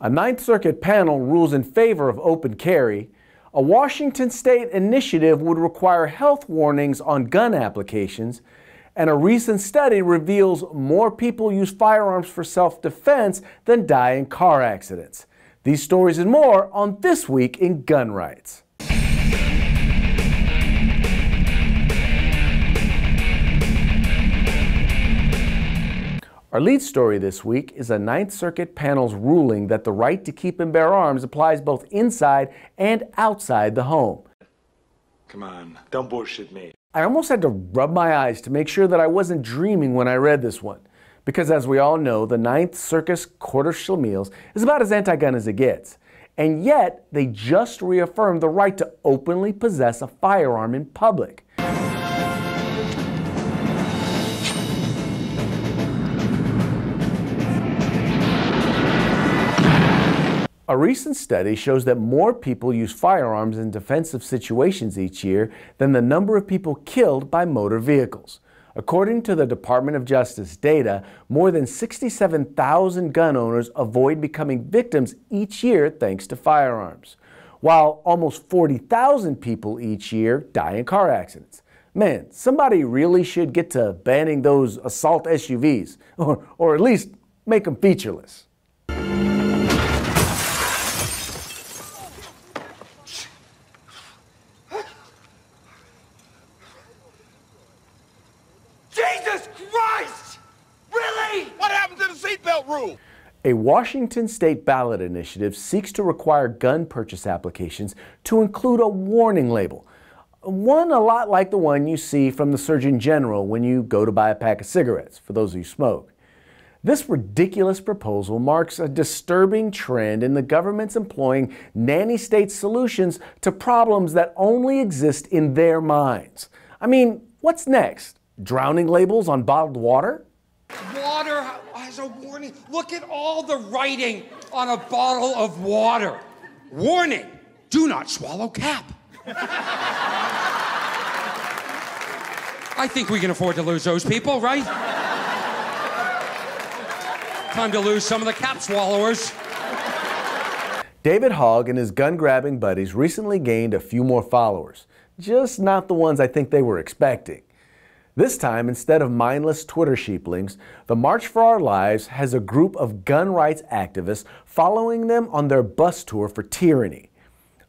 A Ninth Circuit panel rules in favor of open carry. A Washington state initiative would require health warnings on gun applications. And a recent study reveals more people use firearms for self-defense than die in car accidents. These stories and more on This Week in Gun Rights. Our lead story this week is a Ninth Circuit panel's ruling that the right to keep and bear arms applies both inside and outside the home. Come on, don't bullshit me. I almost had to rub my eyes to make sure that I wasn't dreaming when I read this one. Because as we all know, the Ninth Circuit Court of Schlemiels is about as anti-gun as it gets. And yet, they just reaffirmed the right to openly possess a firearm in public. A recent study shows that more people use firearms in defensive situations each year than the number of people killed by motor vehicles. According to the Department of Justice data, more than 67,000 gun owners avoid becoming victims each year thanks to firearms, while almost 40,000 people each year die in car accidents. Man, somebody really should get to banning those assault SUVs, or at least make them featureless. A Washington state ballot initiative seeks to require gun purchase applications to include a warning label. One a lot like the one you see from the Surgeon General when you go to buy a pack of cigarettes, for those of you who smoke. This ridiculous proposal marks a disturbing trend in the government's employing nanny-state solutions to problems that only exist in their minds. I mean, what's next? Drowning labels on bottled water? Water has a warning. Look at all the writing on a bottle of water. Warning, do not swallow cap. I think we can afford to lose those people, right? Time to lose some of the cap swallowers. David Hogg and his gun-grabbing buddies recently gained a few more followers, just not the ones I think they were expecting. This time, instead of mindless Twitter sheeplings, the March for Our Lives has a group of gun rights activists following them on their bus tour for tyranny.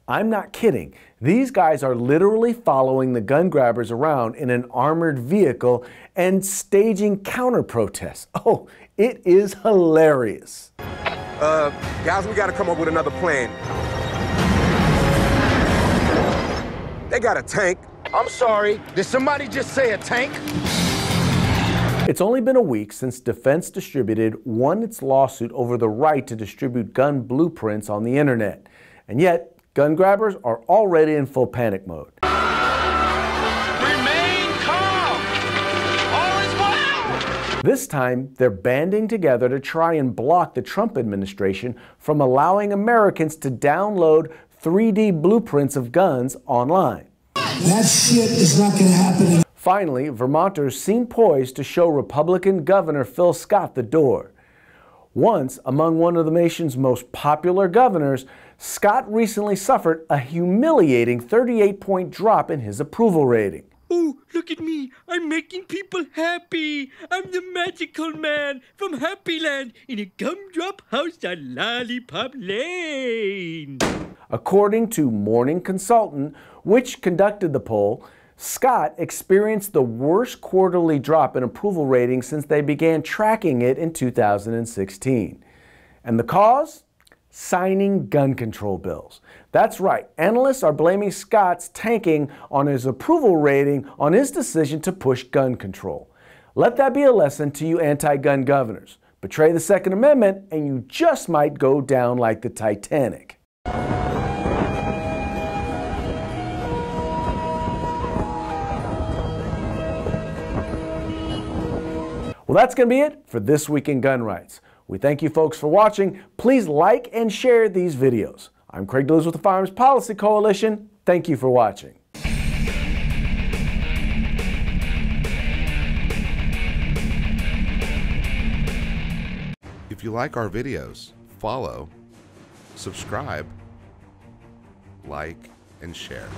I'm not kidding. These guys are literally following the gun grabbers around in an armored vehicle and staging counter-protests. Oh, it is hilarious. Guys, we gotta come up with another plan. They got a tank. I'm sorry, did somebody just say a tank? It's only been a week since Defense Distributed won its lawsuit over the right to distribute gun blueprints on the internet. And yet, gun grabbers are already in full panic mode. Remain calm! All is well! This time, they're banding together to try and block the Trump administration from allowing Americans to download 3D blueprints of guns online. That shit is not going to happen. Finally, Vermonters seem poised to show Republican Governor Phil Scott the door. Once among one of the nation's most popular governors, Scott recently suffered a humiliating 38-point drop in his approval rating. Oh, look at me. I'm making people happy. I'm the magical man from Happy Land in a gumdrop house on Lollipop Lane. According to Morning Consultant, which conducted the poll, Scott experienced the worst quarterly drop in approval rating since they began tracking it in 2016. And the cause? Signing gun control bills. That's right, analysts are blaming Scott's tanking on his approval rating on his decision to push gun control. Let that be a lesson to you anti-gun governors. Betray the Second Amendment and you just might go down like the Titanic. Well, that's going to be it for This Week in Gun Rights. We thank you folks for watching. Please like and share these videos. I'm Craig Deleuze with the Firearms Policy Coalition. Thank you for watching. If you like our videos, follow, subscribe, like, and share.